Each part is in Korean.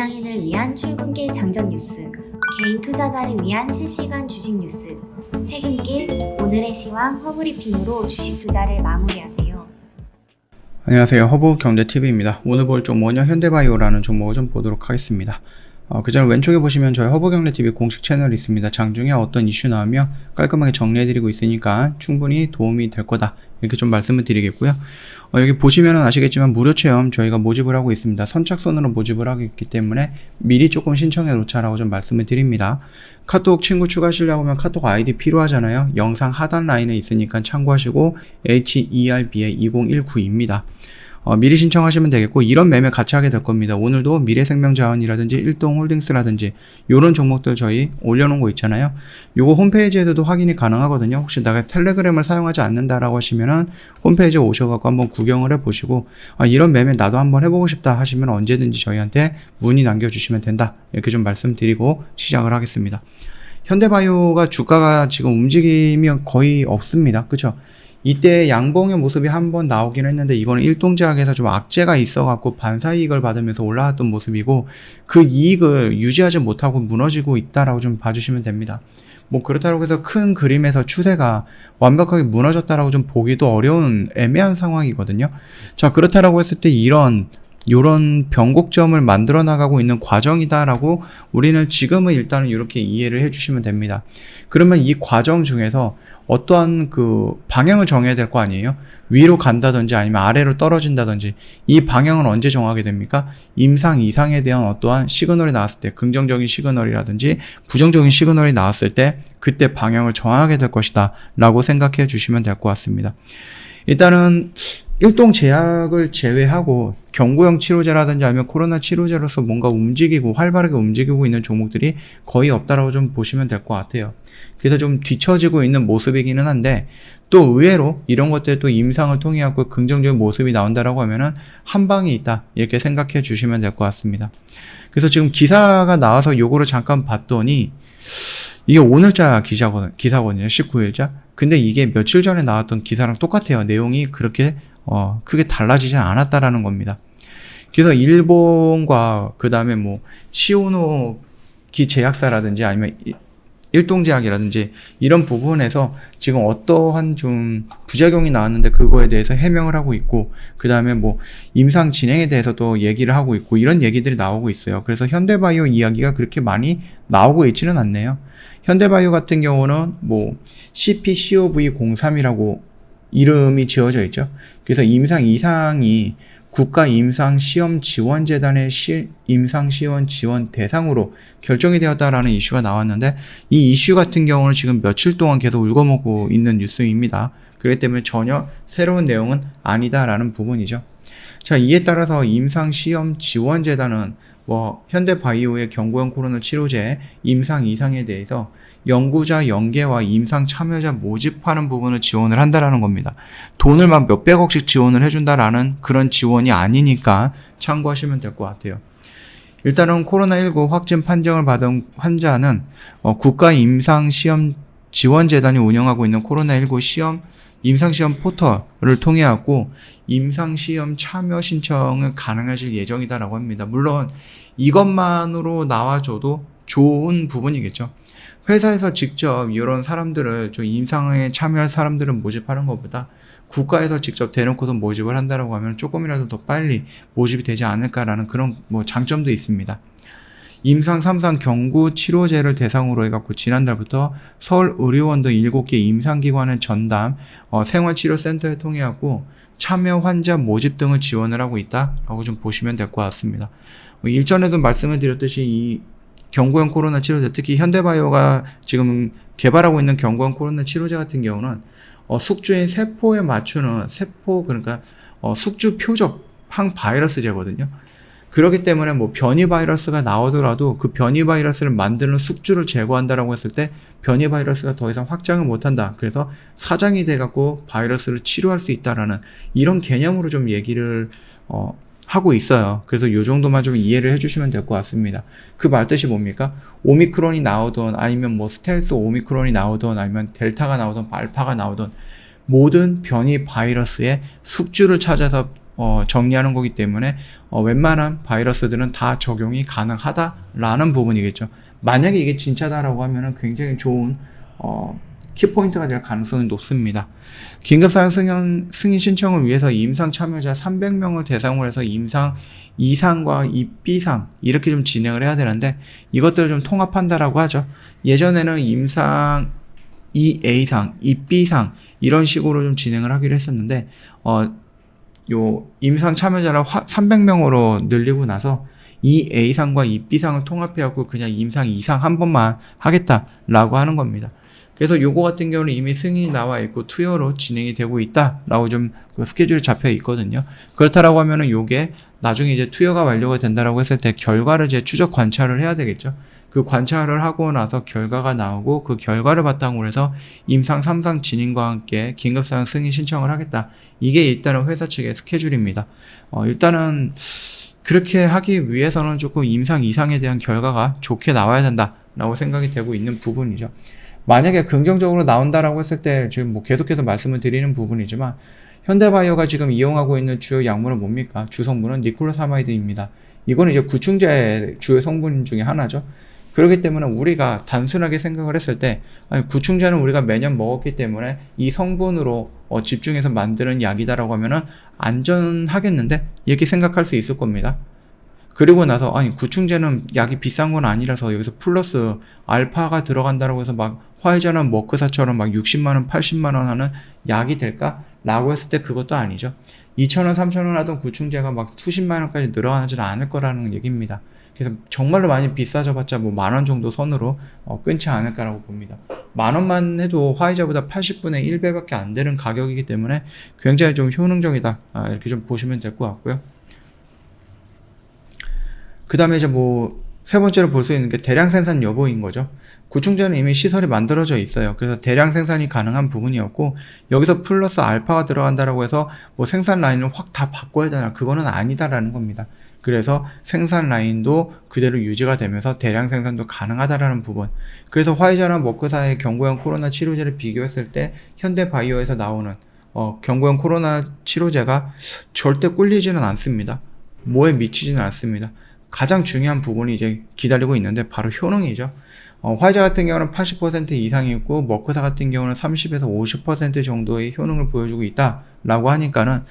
직장인을 위한 출근길 장전 뉴스, 개인 투자자를 위한 실시간 주식 뉴스, 퇴근길 오늘의 시황 허브리핑으로 주식 투자를 마무리하세요. 안녕하세요. 허브경제TV입니다. 오늘 볼 종목은요, 현대바이오라는 종목을 좀 보도록 하겠습니다. 그 전 왼쪽에 보시면 저희 허브경제TV 공식 채널이 있습니다. 장중에 어떤 이슈 나오면 깔끔하게 정리해드리고 있으니까 충분히 도움이 될 거다, 이렇게 좀 말씀을 드리겠고요. 여기 보시면 아시겠지만 무료 체험 저희가 모집을 하고 있습니다. 선착순으로 모집을 하고 있기 때문에 미리 조금 신청해 놓자라고 좀 말씀을 드립니다. 카톡 친구 추가하시려고 하면 카톡 아이디 필요하잖아요. 영상 하단 라인에 있으니까 참고하시고 HERBA2019입니다. 미리 신청하시면 되겠고, 이런 매매 같이 하게 될 겁니다. 오늘도 미래생명자원이라든지 일동홀딩스라든지 이런 종목들 저희 올려놓은 거 있잖아요. 요거 홈페이지에서도 확인이 가능하거든요. 혹시 내가 텔레그램을 사용하지 않는다라고 하시면은 홈페이지에 오셔갖고 한번 구경을 해보시고, 이런 매매 나도 한번 해보고 싶다 하시면 언제든지 저희한테 문의 남겨주시면 된다, 이렇게 좀 말씀드리고 시작을 하겠습니다. 현대바이오가 주가가 지금 움직임이 거의 없습니다. 그쵸? 이때 양봉의 모습이 한번 나오긴 했는데, 이거는 일동제약에서 좀 악재가 있어갖고 반사이익을 받으면서 올라왔던 모습이고, 그 이익을 유지하지 못하고 무너지고 있다라고 좀 봐주시면 됩니다. 뭐 그렇다고 해서 큰 그림에서 추세가 완벽하게 무너졌다라고 좀 보기도 어려운 애매한 상황이거든요. 자, 그렇다라고 했을 때 요런 변곡점을 만들어 나가고 있는 과정이다라고 우리는 지금은 일단은 이렇게 이해를 해주시면 됩니다. 그러면 이 과정 중에서 어떠한 그 방향을 정해야 될 거 아니에요? 위로 간다든지 아니면 아래로 떨어진다든지, 이 방향은 언제 정하게 됩니까? 임상 이상에 대한 어떠한 시그널이 나왔을 때, 긍정적인 시그널이라든지 부정적인 시그널이 나왔을 때 그때 방향을 정하게 될 것이다 라고 생각해 주시면 될 것 같습니다. 일단은 일동제약을 제외하고 경구형 치료제라든지 아니면 코로나 치료제로서 뭔가 움직이고 활발하게 움직이고 있는 종목들이 거의 없다라고 좀 보시면 될 것 같아요. 그래서 좀 뒤처지고 있는 모습이기는 한데, 또 의외로 이런 것들 또 임상을 통해 갖고 긍정적인 모습이 나온다라고 하면은 한 방이 있다, 이렇게 생각해 주시면 될 것 같습니다. 그래서 지금 기사가 나와서 요거를 잠깐 봤더니 이게 오늘자 기사거든요. 19일자. 근데 이게 며칠 전에 나왔던 기사랑 똑같아요. 내용이 그렇게 크게 달라지지 않았다라는 겁니다. 그래서 일본과 그 다음에 뭐 시오노기 제약사라든지 아니면 일동제약이라든지 이런 부분에서 지금 어떠한 좀 부작용이 나왔는데 그거에 대해서 해명을 하고 있고, 그 다음에 뭐 임상 진행에 대해서도 얘기를 하고 있고, 이런 얘기들이 나오고 있어요. 그래서 현대바이오 이야기가 그렇게 많이 나오고 있지는 않네요. 현대바이오 같은 경우는 뭐 CPCOV03이라고 이름이 지어져 있죠. 그래서 임상 이상이 국가임상시험지원재단의 임상시험 지원 대상으로 결정이 되었다라는 이슈가 나왔는데, 이 이슈 같은 경우는 지금 며칠 동안 계속 울거먹고 있는 뉴스입니다. 그렇기 때문에 전혀 새로운 내용은 아니다라는 부분이죠. 자, 이에 따라서 임상시험지원재단은 뭐 현대바이오의 경구형 코로나 치료제 임상 이상에 대해서 연구자 연계와 임상 참여자 모집하는 부분을 지원을 한다라는 겁니다. 돈을 막 몇백억씩 지원을 해준다라는 그런 지원이 아니니까 참고하시면 될 것 같아요. 일단은 코로나19 확진 판정을 받은 환자는 국가임상시험지원재단이 운영하고 있는 코로나19 임상시험 포털을 통해 갖고 임상시험 참여 신청을 가능해질 예정이다라고 합니다. 물론 이것만으로 나와줘도 좋은 부분이겠죠. 회사에서 직접 이런 사람들을, 임상에 참여할 사람들을 모집하는 것보다 국가에서 직접 대놓고서 모집을 한다라고 하면 조금이라도 더 빨리 모집이 되지 않을까라는 그런 뭐 장점도 있습니다. 임상 3상 경구 치료제를 대상으로 해갖고 지난달부터 서울 의료원 등 7개 임상기관의 전담 생활치료센터에 통해 갖고 참여 환자 모집 등을 지원을 하고 있다라고 좀 보시면 될 것 같습니다. 일전에도 말씀을 드렸듯이 이 경구형 코로나 치료제, 특히 현대바이오가 지금 개발하고 있는 경구형 코로나 치료제 같은 경우는 숙주인 세포에 맞추는 그러니까 숙주 표적 항바이러스제거든요. 그렇기 때문에 뭐 변이 바이러스가 나오더라도 그 변이 바이러스를 만드는 숙주를 제거한다라고 했을 때 변이 바이러스가 더 이상 확장을 못한다. 그래서 사장이 돼갖고 바이러스를 치료할 수 있다라는 이런 개념으로 좀 얘기를 하고 있어요. 그래서 요 정도만 좀 이해를 해주시면 될 것 같습니다. 그 말뜻이 뭡니까? 오미크론이 나오던 아니면 뭐 스텔스 오미크론이 나오던 아니면 델타가 나오던 알파가 나오던 모든 변이 바이러스의 숙주를 찾아서 정리하는 거기 때문에 웬만한 바이러스들은 다 적용이 가능하다라는 부분이겠죠. 만약에 이게 진짜다라고 하면은 굉장히 좋은 키포인트가 될 가능성이 높습니다. 긴급사항 승인 신청을 위해서 임상 참여자 300명을 대상으로 해서 임상 2상과 2B상 이렇게 좀 진행을 해야 되는데 이것들을 좀 통합한다라고 하죠. 예전에는 임상 2A상, 2B상 이런 식으로 좀 진행을 하기로 했었는데 요 임상 참여자를 300명으로 늘리고 나서 2A상과 2B상을 통합해갖고 그냥 임상 2상 한 번만 하겠다라고 하는 겁니다. 그래서 요거 같은 경우는 이미 승인이 나와 있고 투여로 진행이 되고 있다라고 좀 스케줄이 잡혀 있거든요. 그렇다라고 하면은 요게 나중에 이제 투여가 완료가 된다라고 했을 때 결과를 이제 추적 관찰을 해야 되겠죠. 그 관찰을 하고 나서 결과가 나오고 그 결과를 바탕으로 해서 임상 3상 진행과 함께 긴급사항 승인 신청을 하겠다. 이게 일단은 회사 측의 스케줄입니다. 일단은 그렇게 하기 위해서는 조금 임상 2상에 대한 결과가 좋게 나와야 된다라고 생각이 되고 있는 부분이죠. 만약에 긍정적으로 나온다라고 했을 때 지금 뭐 계속해서 말씀을 드리는 부분이지만 현대바이오가 지금 이용하고 있는 주요 약물은 뭡니까? 주성분은 니클로사마이드입니다. 이거는 이제 구충제의 주요 성분 중에 하나죠. 그렇기 때문에 우리가 단순하게 생각을 했을 때 아니 구충제는 우리가 매년 먹었기 때문에 이 성분으로 집중해서 만드는 약이다라고 하면은 안전하겠는데 이렇게 생각할 수 있을 겁니다. 그리고 나서 아니 구충제는 약이 비싼 건 아니라서 여기서 플러스 알파가 들어간다라고 해서 막 화이자나 머크사처럼 막 60만원 80만원 하는 약이 될까? 라고 했을 때 그것도 아니죠. 2,000원 3,000원 하던 구충제가 막 수십만원까지 늘어나지는 않을 거라는 얘기입니다. 그래서 정말로 많이 비싸져봤자 뭐 만원 정도 선으로 끊지 않을까라고 봅니다. 만원만 해도 화이자보다 80분의 1배밖에 안 되는 가격이기 때문에 굉장히 좀 효능적이다, 이렇게 좀 보시면 될 것 같고요. 그 다음에 이제 뭐 세 번째로 볼 수 있는 게 대량 생산 여부인 거죠. 구충제는 이미 시설이 만들어져 있어요. 그래서 대량 생산이 가능한 부분이었고 여기서 플러스 알파가 들어간다라고 해서 뭐 생산 라인을 확 다 바꿔야 되나, 그거는 아니다라는 겁니다. 그래서 생산 라인도 그대로 유지가 되면서 대량 생산도 가능하다라는 부분. 그래서 화이자나 머크사의 경구형 코로나 치료제를 비교했을 때 현대바이오에서 나오는 경구형 코로나 치료제가 절대 꿀리지는 않습니다. 뭐에 미치지는 않습니다. 가장 중요한 부분이 이제 기다리고 있는데 바로 효능이죠. 화이자 같은 경우는 80% 이상이 있고 머크사 같은 경우는 30에서 50% 정도의 효능을 보여주고 있다라고 하니까는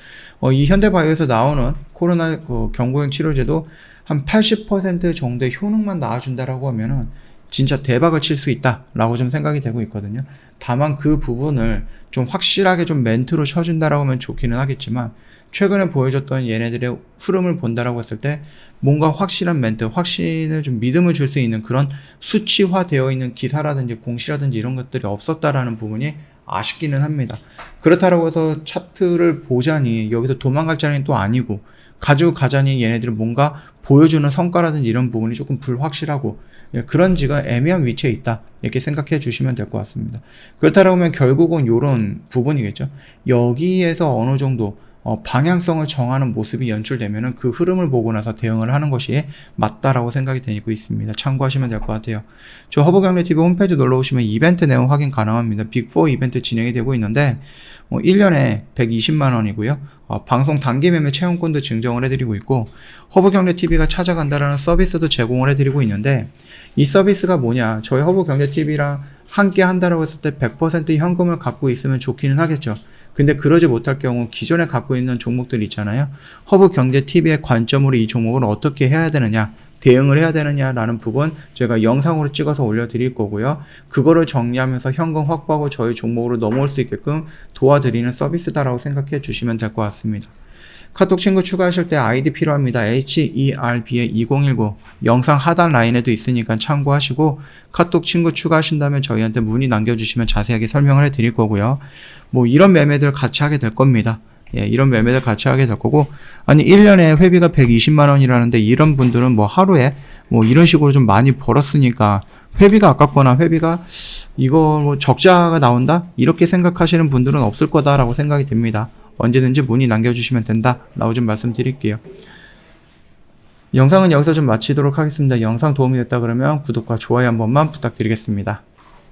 이 현대바이오에서 나오는 코로나 경구형 치료제도 한 80% 정도의 효능만 나와준다라고 하면은 진짜 대박을 칠 수 있다라고 좀 생각이 되고 있거든요. 다만 그 부분을 좀 확실하게 좀 멘트로 쳐준다라고 하면 좋기는 하겠지만 최근에 보여줬던 얘네들의 흐름을 본다라고 했을 때 뭔가 확실한 멘트, 확신을 좀 믿음을 줄 수 있는 그런 수치화되어 있는 기사라든지 공시라든지 이런 것들이 없었다라는 부분이 아쉽기는 합니다. 그렇다라고 해서 차트를 보자니 여기서 도망갈 자리는 또 아니고 가지고 가자니 얘네들은 뭔가 보여주는 성과라든지 이런 부분이 조금 불확실하고 그런 지가 애매한 위치에 있다, 이렇게 생각해 주시면 될 것 같습니다. 그렇다고 하면 결국은 이런 부분이겠죠. 여기에서 어느 정도 방향성을 정하는 모습이 연출되면은 그 흐름을 보고 나서 대응을 하는 것이 맞다라고 생각이 되고 있습니다. 참고하시면 될 것 같아요. 저 허브경제TV 홈페이지 놀러 오시면 이벤트 내용 확인 가능합니다. 빅4 이벤트 진행이 되고 있는데 1년에 120만 원이고요. 방송 단기 매매 체험권도 증정을 해드리고 있고 허브경제TV가 찾아간다라는 서비스도 제공을 해드리고 있는데 이 서비스가 뭐냐, 저희 허브경제TV랑 함께 한다라고 했을 때 100% 현금을 갖고 있으면 좋기는 하겠죠. 근데 그러지 못할 경우 기존에 갖고 있는 종목들 있잖아요. 허브경제TV의 관점으로 이 종목을 어떻게 해야 되느냐, 대응을 해야 되느냐라는 부분 제가 영상으로 찍어서 올려드릴 거고요. 그거를 정리하면서 현금 확보하고 저희 종목으로 넘어올 수 있게끔 도와드리는 서비스다라고 생각해 주시면 될 것 같습니다. 카톡 친구 추가하실 때 아이디 필요합니다. HERB의 2019 영상 하단 라인에도 있으니까 참고하시고 카톡 친구 추가하신 다음에 저희한테 문의 남겨주시면 자세하게 설명을 해드릴 거고요. 뭐 이런 매매들 같이 하게 될 겁니다. 예, 이런 매매들 같이 하게 될 거고, 아니 1년에 회비가 120만 원이라는데 이런 분들은 뭐 하루에 뭐 이런 식으로 좀 많이 벌었으니까 회비가 아깝거나 회비가 이거 뭐 적자가 나온다, 이렇게 생각하시는 분들은 없을 거다라고 생각이 됩니다. 언제든지 문의 남겨주시면 된다 라고 좀 말씀드릴게요. 영상은 여기서 좀 마치도록 하겠습니다. 영상 도움이 됐다 그러면 구독과 좋아요 한 번만 부탁드리겠습니다.